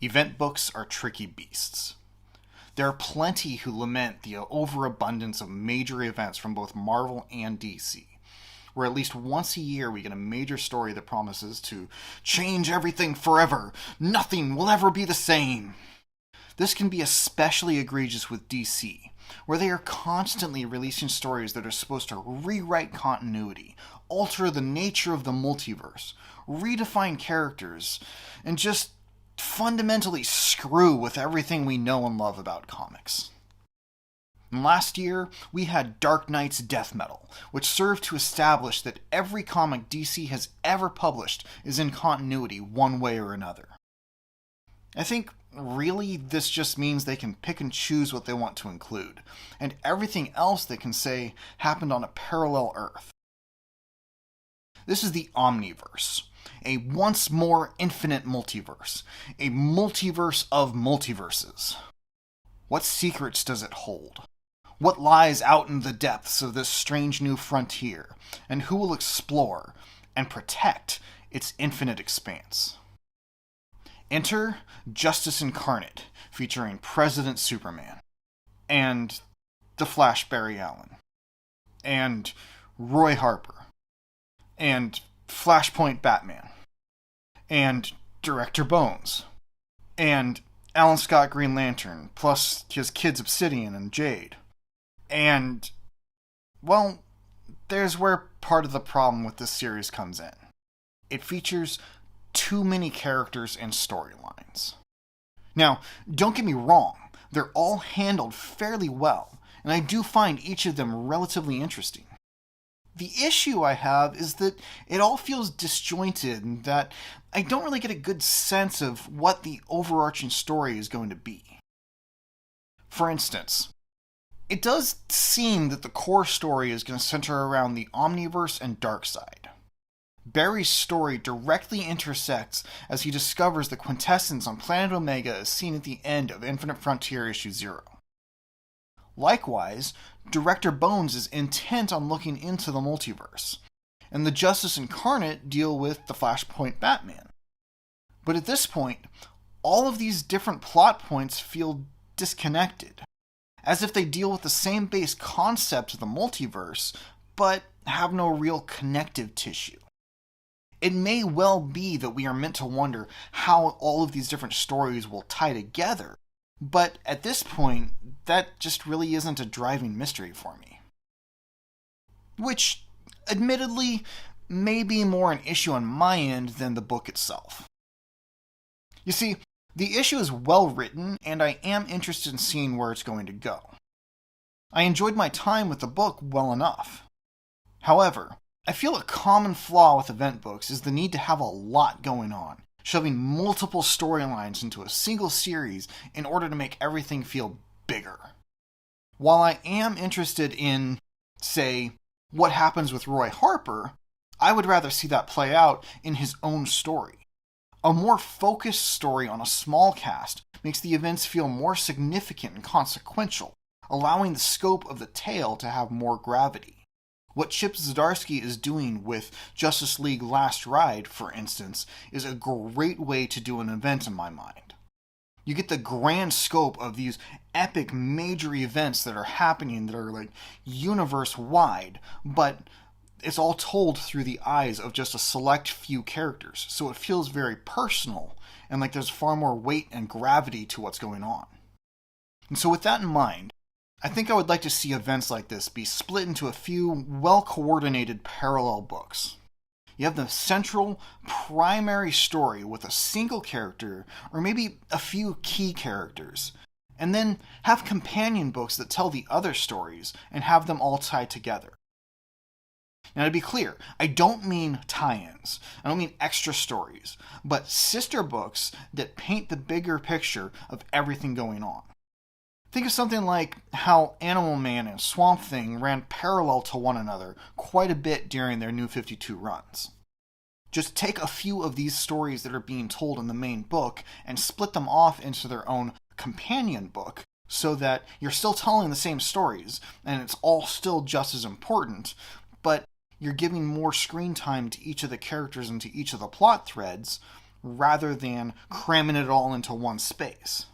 Event books are tricky beasts. There are plenty who lament the overabundance of major events from both Marvel and DC, where at least once a year we get a major story that promises to change everything forever. Nothing will ever be the same. This can be especially egregious with DC, where they are constantly releasing stories that are supposed to rewrite continuity, alter the nature of the multiverse, redefine characters, and just fundamentally screw with everything we know and love about comics. And last year, we had Dark Knight's Death Metal, which served to establish that every comic DC has ever published is in continuity one way or another. I think, really, this just means they can pick and choose what they want to include, and everything else they can say happened on a parallel Earth. This is the Omniverse, a once more infinite multiverse, a multiverse of multiverses. What secrets does it hold? What lies out in the depths of this strange new frontier, and who will explore and protect its infinite expanse? Enter Justice Incarnate, featuring President Superman, and the Flash Barry Allen, and Roy Harper, and Flashpoint Batman, and Director Bones, and Alan Scott Green Lantern, plus his kids Obsidian and Jade. And, well, there's where part of the problem with this series comes in. It features too many characters and storylines. Now, don't get me wrong, they're all handled fairly well, and I do find each of them relatively interesting. The issue I have is that it all feels disjointed and that I don't really get a good sense of what the overarching story is going to be. For instance, it does seem that the core story is going to center around the Omniverse and Darkseid. Barry's story directly intersects as he discovers the quintessence on Planet Omega as seen at the end of Infinite Frontier Issue 0. Likewise, Director Bones is intent on looking into the multiverse, and the Justice Incarnate deal with the Flashpoint Batman. But at this point, all of these different plot points feel disconnected, as if they deal with the same base concept of the multiverse, but have no real connective tissue. It may well be that we are meant to wonder how all of these different stories will tie together, but at this point, that just really isn't a driving mystery for me. Which, admittedly, may be more an issue on my end than the book itself. You see, the issue is well written, and I am interested in seeing where it's going to go. I enjoyed my time with the book well enough. However, I feel a common flaw with event books is the need to have a lot going on, shoving multiple storylines into a single series in order to make everything feel bigger. While I am interested in, say, what happens with Roy Harper, I would rather see that play out in his own story. A more focused story on a small cast makes the events feel more significant and consequential, allowing the scope of the tale to have more gravity. What Chip Zdarsky is doing with Justice League Last Ride, for instance, is a great way to do an event in my mind. You get the grand scope of these epic major events that are happening that are like universe-wide, but it's all told through the eyes of just a select few characters, so it feels very personal and like there's far more weight and gravity to what's going on. And so with that in mind, I think I would like to see events like this be split into a few well-coordinated parallel books. You have the central, primary story with a single character, or maybe a few key characters, and then have companion books that tell the other stories and have them all tied together. Now, to be clear, I don't mean tie-ins, I don't mean extra stories, but sister books that paint the bigger picture of everything going on. Think of something like how Animal Man and Swamp Thing ran parallel to one another quite a bit during their New 52 runs. Just take a few of these stories that are being told in the main book and split them off into their own companion book so that you're still telling the same stories, and it's all still just as important, but you're giving more screen time to each of the characters and to each of the plot threads, rather than cramming it all into one space.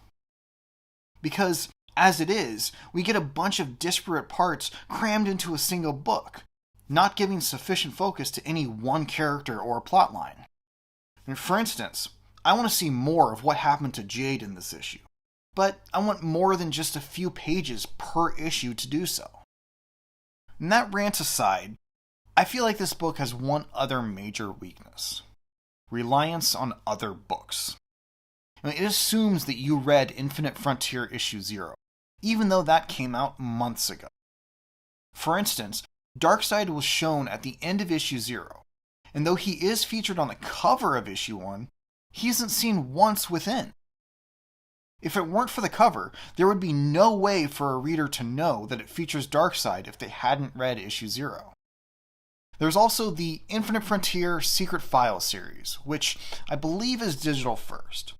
Because, as it is, we get a bunch of disparate parts crammed into a single book, not giving sufficient focus to any one character or plotline. And for instance, I want to see more of what happened to Jade in this issue, but I want more than just a few pages per issue to do so. And that rant aside, I feel like this book has one other major weakness: reliance on other books. It assumes that you read Infinite Frontier issue 0, even though that came out months ago. For instance, Darkseid was shown at the end of issue 0, and though he is featured on the cover of issue 1, he isn't seen once within. If it weren't for the cover, there would be no way for a reader to know that it features Darkseid if they hadn't read issue 0. There's also the Infinite Frontier Secret Files series, which I believe is digital first.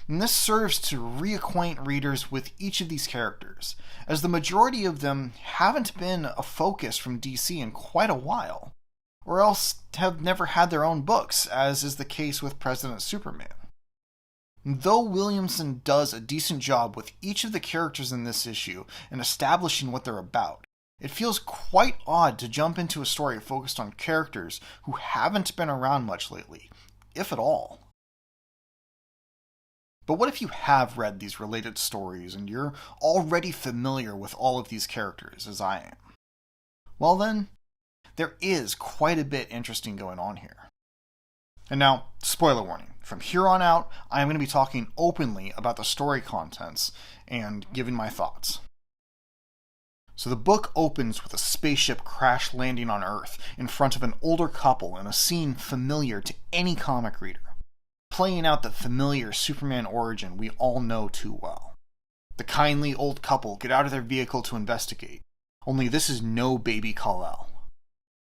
And this serves to reacquaint readers with each of these characters, as the majority of them haven't been a focus from DC in quite a while, or else have never had their own books, as is the case with President Superman. Though Williamson does a decent job with each of the characters in this issue and establishing what they're about, it feels quite odd to jump into a story focused on characters who haven't been around much lately, if at all. But what if you have read these related stories and you're already familiar with all of these characters, as I am? Well then, there is quite a bit interesting going on here. And now, spoiler warning, from here on out, I am going to be talking openly about the story contents and giving my thoughts. So the book opens with a spaceship crash landing on Earth in front of an older couple in a scene familiar to any comic reader, playing out the familiar Superman origin we all know too well. The kindly old couple get out of their vehicle to investigate, only this is no baby Kal-El.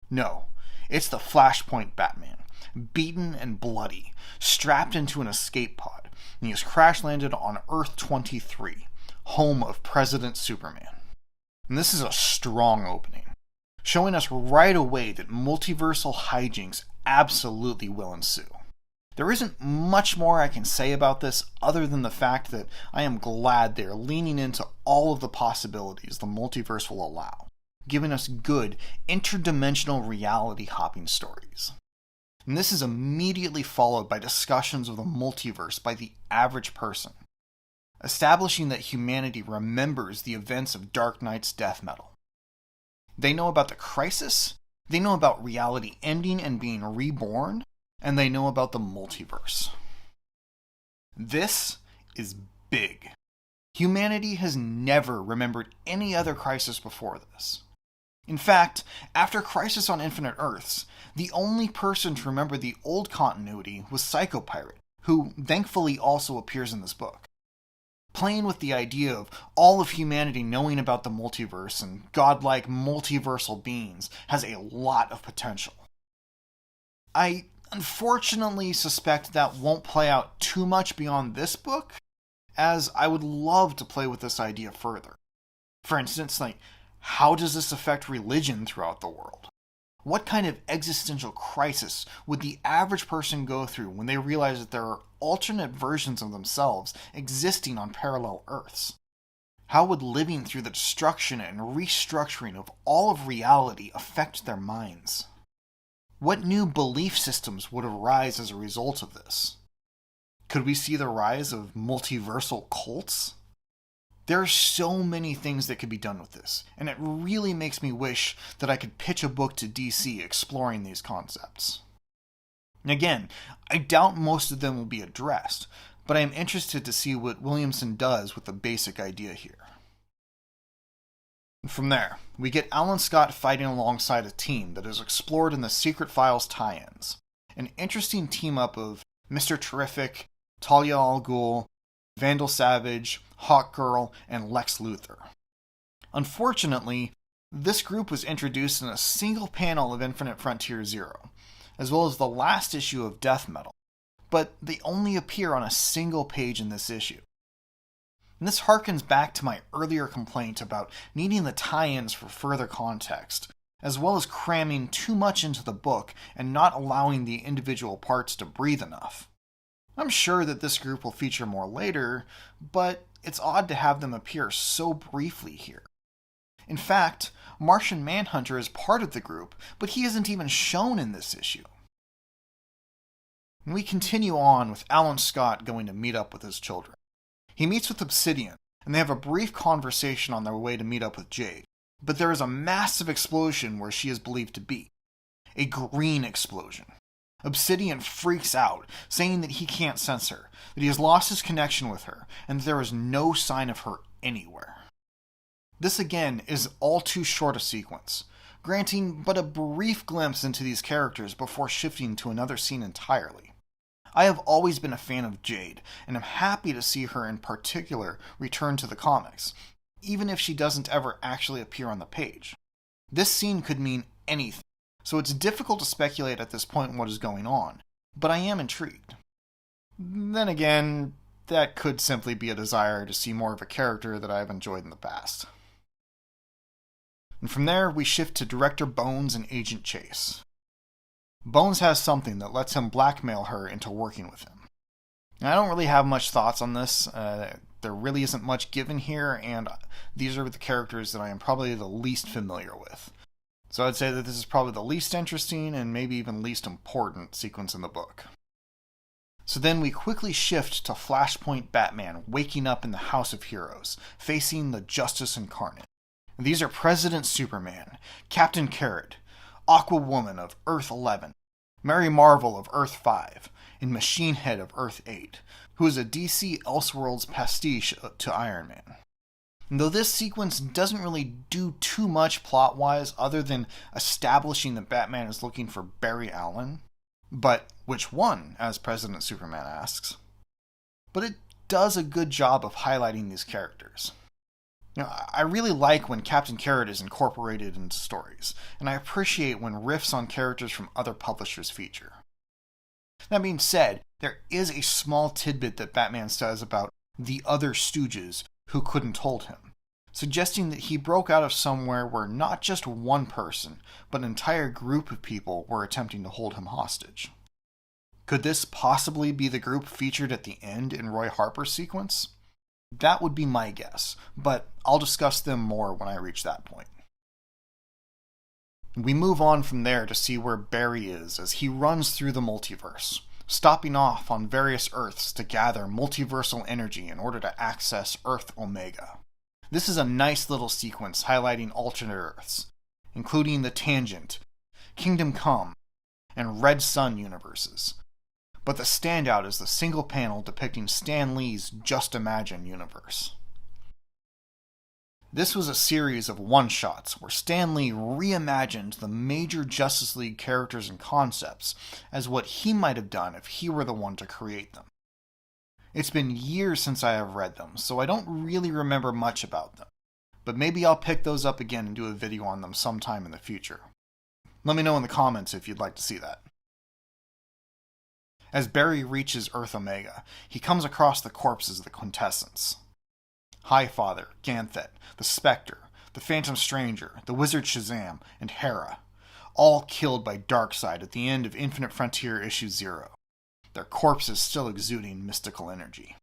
No, it's the Flashpoint Batman, beaten and bloody, strapped into an escape pod, and he has crash-landed on Earth 23, home of President Superman. And this is a strong opening, showing us right away that multiversal hijinks absolutely will ensue. There isn't much more I can say about this other than the fact that I am glad they're leaning into all of the possibilities the multiverse will allow, giving us good interdimensional reality hopping stories. And this is immediately followed by discussions of the multiverse by the average person, establishing that humanity remembers the events of Dark Knight's death metal. They know about the crisis, they know about reality ending and being reborn, and they know about the multiverse. This is big. Humanity has never remembered any other crisis before this. In fact, after Crisis on Infinite Earths, the only person to remember the old continuity was Psychopirate, who thankfully also appears in this book. Playing with the idea of all of humanity knowing about the multiverse and godlike multiversal beings has a lot of potential. I unfortunately suspect that won't play out too much beyond this book, as I would love to play with this idea further. For instance, how does this affect religion throughout the world? What kind of existential crisis would the average person go through when they realize that there are alternate versions of themselves existing on parallel Earths? How would living through the destruction and restructuring of all of reality affect their minds? What new belief systems would arise as a result of this? Could we see the rise of multiversal cults? There are so many things that could be done with this, and it really makes me wish that I could pitch a book to DC exploring these concepts. Again, I doubt most of them will be addressed, but I am interested to see what Williamson does with the basic idea here. From there, we get Alan Scott fighting alongside a team that is explored in the Secret Files tie-ins. An interesting team-up of Mr. Terrific, Talia al Ghul, Vandal Savage, Hawkgirl, and Lex Luthor. Unfortunately, this group was introduced in a single panel of Infinite Frontier 0, as well as the last issue of Death Metal, but they only appear on a single page in this issue. And this harkens back to my earlier complaint about needing the tie-ins for further context, as well as cramming too much into the book and not allowing the individual parts to breathe enough. I'm sure that this group will feature more later, but it's odd to have them appear so briefly here. In fact, Martian Manhunter is part of the group, but he isn't even shown in this issue. And we continue on with Alan Scott going to meet up with his children. He meets with Obsidian, and they have a brief conversation on their way to meet up with Jade. But there is a massive explosion where she is believed to be. A green explosion. Obsidian freaks out, saying that he can't sense her, that he has lost his connection with her, and that there is no sign of her anywhere. This again is all too short a sequence, granting but a brief glimpse into these characters before shifting to another scene entirely. I have always been a fan of Jade, and am happy to see her in particular return to the comics, even if she doesn't ever actually appear on the page. This scene could mean anything, so it's difficult to speculate at this point what is going on, but I am intrigued. Then again, that could simply be a desire to see more of a character that I've enjoyed in the past. And from there, we shift to Director Bones and Agent Chase. Bones has something that lets him blackmail her into working with him. And I don't really have much thoughts on this. There really isn't much given here, and these are the characters that I am probably the least familiar with. So I'd say that this is probably the least interesting and maybe even least important sequence in the book. So then we quickly shift to Flashpoint Batman waking up in the House of Heroes, facing the Justice Incarnate. And these are President Superman, Captain Carrot, Aquawoman of Earth 11, Mary Marvel of Earth 5, and Machine Head of Earth 8, who is a DC Elseworlds pastiche to Iron Man. And though this sequence doesn't really do too much plot-wise other than establishing that Batman is looking for Barry Allen, but which one, as President Superman asks, but it does a good job of highlighting these characters. I really like when Captain Carrot is incorporated into stories, and I appreciate when riffs on characters from other publishers feature. That being said, there is a small tidbit that Batman says about the other Stooges who couldn't hold him, suggesting that he broke out of somewhere where not just one person, but an entire group of people were attempting to hold him hostage. Could this possibly be the group featured at the end in Roy Harper's sequence? That would be my guess, but I'll discuss them more when I reach that point. We move on from there to see where Barry is as he runs through the multiverse, stopping off on various Earths to gather multiversal energy in order to access Earth Omega. This is a nice little sequence highlighting alternate Earths, including the Tangent, Kingdom Come, and Red Sun universes. But the standout is the single panel depicting Stan Lee's Just Imagine universe. This was a series of one-shots where Stan Lee reimagined the major Justice League characters and concepts as what he might have done if he were the one to create them. It's been years since I have read them, so I don't really remember much about them, but maybe I'll pick those up again and do a video on them sometime in the future. Let me know in the comments if you'd like to see that. As Barry reaches Earth Omega, he comes across the corpses of the Quintessence. Highfather, Ganthet, the Spectre, the Phantom Stranger, the Wizard Shazam, and Hera, all killed by Darkseid at the end of Infinite Frontier Issue 0, their corpses still exuding mystical energy.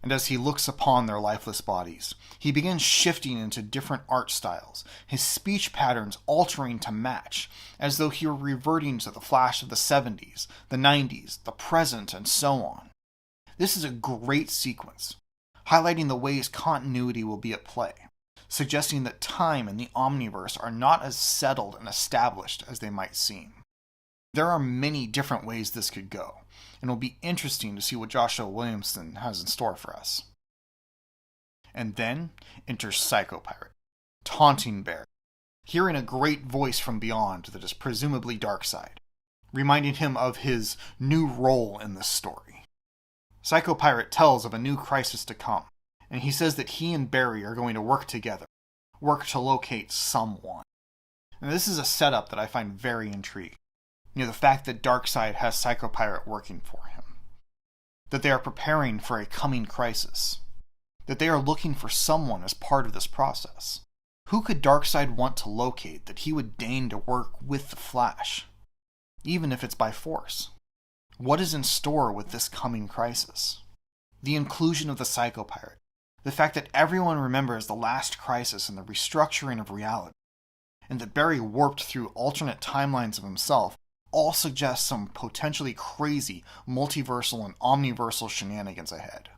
And as he looks upon their lifeless bodies, he begins shifting into different art styles, his speech patterns altering to match, as though he were reverting to the Flash of the 70s, the 90s, the present, and so on. This is a great sequence, highlighting the ways continuity will be at play, suggesting that time and the Omniverse are not as settled and established as they might seem. There are many different ways this could go, and it will be interesting to see what Joshua Williamson has in store for us. And then enters Psycho Pirate, taunting Barry, hearing a great voice from beyond that is presumably Darkseid, reminding him of his new role in this story. Psycho Pirate tells of a new crisis to come, and he says that he and Barry are going to work together, work to locate someone. And this is a setup that I find very intriguing. The fact that Darkseid has Psycho Pirate working for him. That they are preparing for a coming crisis. that they are looking for someone as part of this process. Who could Darkseid want to locate that he would deign to work with the Flash, even if it's by force? What is in store with this coming crisis? The inclusion of the Psycho-Pirate, the fact that everyone remembers the last crisis and the restructuring of reality, and that Barry warped through alternate timelines of himself, all suggest some potentially crazy multiversal and omniversal shenanigans ahead.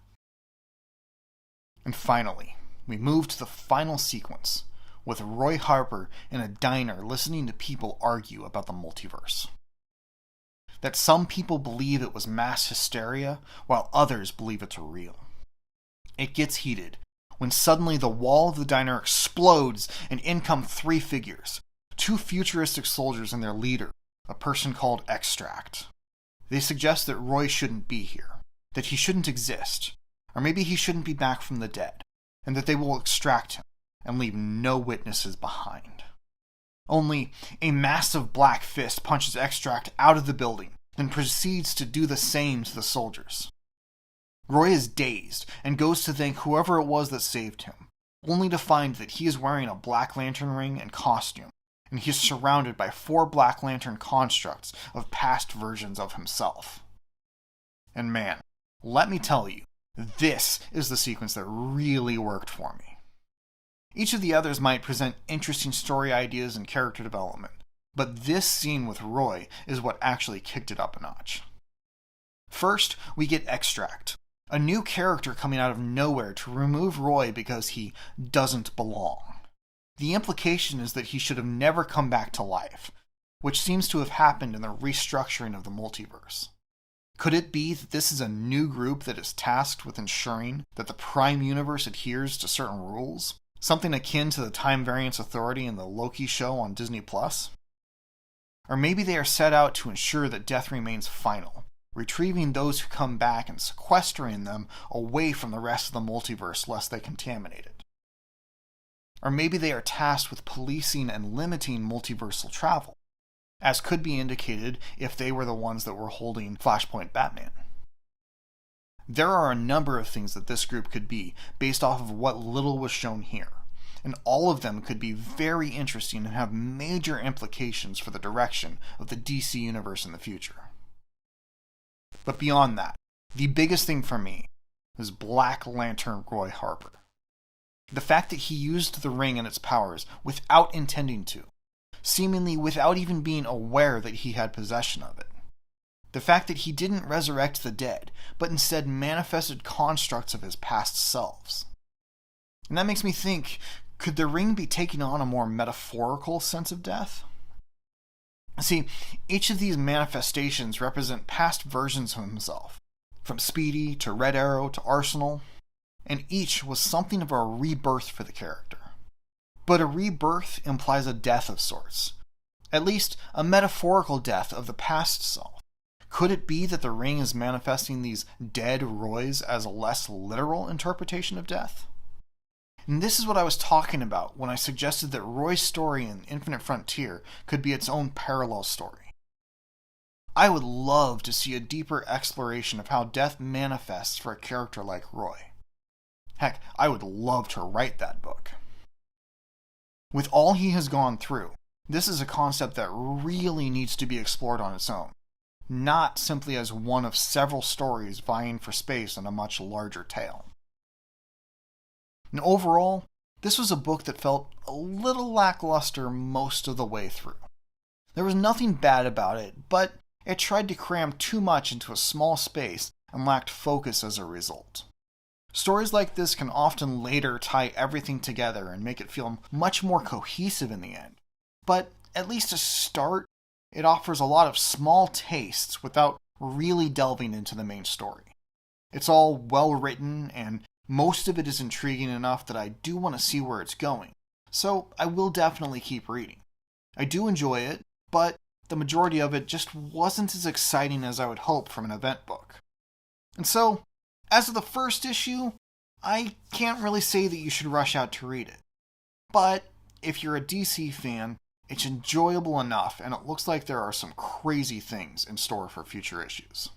And finally, we move to the final sequence, with Roy Harper in a diner listening to people argue about the multiverse. That some people believe it was mass hysteria, while others believe it's real. It gets heated when suddenly the wall of the diner explodes and in come three figures, two futuristic soldiers and their leader, a person called Extract. They suggest that Roy shouldn't be here, that he shouldn't exist, or maybe he shouldn't be back from the dead, and that they will extract him and leave no witnesses behind. Only a massive black fist punches Extract out of the building, then proceeds to do the same to the soldiers. Roy is dazed and goes to thank whoever it was that saved him, only to find that he is wearing a Black Lantern ring and costume, and he is surrounded by 4 Black Lantern constructs of past versions of himself. And man, let me tell you, this is the sequence that really worked for me. Each of the others might present interesting story ideas and character development, but this scene with Roy is what actually kicked it up a notch. First, we get Extract, a new character coming out of nowhere to remove Roy because he doesn't belong. The implication is that he should have never come back to life, which seems to have happened in the restructuring of the multiverse. Could it be that this is a new group that is tasked with ensuring that the Prime Universe adheres to certain rules? Something akin to the Time Variance Authority in the Loki show on Disney+? Or maybe they are set out to ensure that death remains final, retrieving those who come back and sequestering them away from the rest of the multiverse lest they contaminate it. Or maybe they are tasked with policing and limiting multiversal travel, as could be indicated if they were the ones that were holding Flashpoint Batman. There are a number of things that this group could be based off of what little was shown here, and all of them could be very interesting and have major implications for the direction of the DC Universe in the future. But beyond that, the biggest thing for me is Black Lantern Roy Harper. The fact that he used the ring and its powers without intending to, seemingly without even being aware that he had possession of it. The fact that he didn't resurrect the dead, but instead manifested constructs of his past selves. And that makes me think, could the ring be taking on a more metaphorical sense of death? See, each of these manifestations represent past versions of himself, from Speedy to Red Arrow to Arsenal, and each was something of a rebirth for the character. But a rebirth implies a death of sorts, at least a metaphorical death of the past self. Could it be that the ring is manifesting these dead Roys as a less literal interpretation of death? And this is what I was talking about when I suggested that Roy's story in Infinite Frontier could be its own parallel story. I would love to see a deeper exploration of how death manifests for a character like Roy. Heck, I would love to write that book. With all he has gone through, this is a concept that really needs to be explored on its own, not simply as one of several stories vying for space in a much larger tale. And overall, this was a book that felt a little lackluster most of the way through. There was nothing bad about it, but it tried to cram too much into a small space and lacked focus as a result. Stories like this can often later tie everything together and make it feel much more cohesive in the end. But at least to start, it offers a lot of small tastes without really delving into the main story. It's all well written, and most of it is intriguing enough that I do want to see where it's going, so I will definitely keep reading. I do enjoy it, but the majority of it just wasn't as exciting as I would hope from an event book. And so, as of the first issue, I can't really say that you should rush out to read it. But if you're a DC fan, it's enjoyable enough, and it looks like there are some crazy things in store for future issues.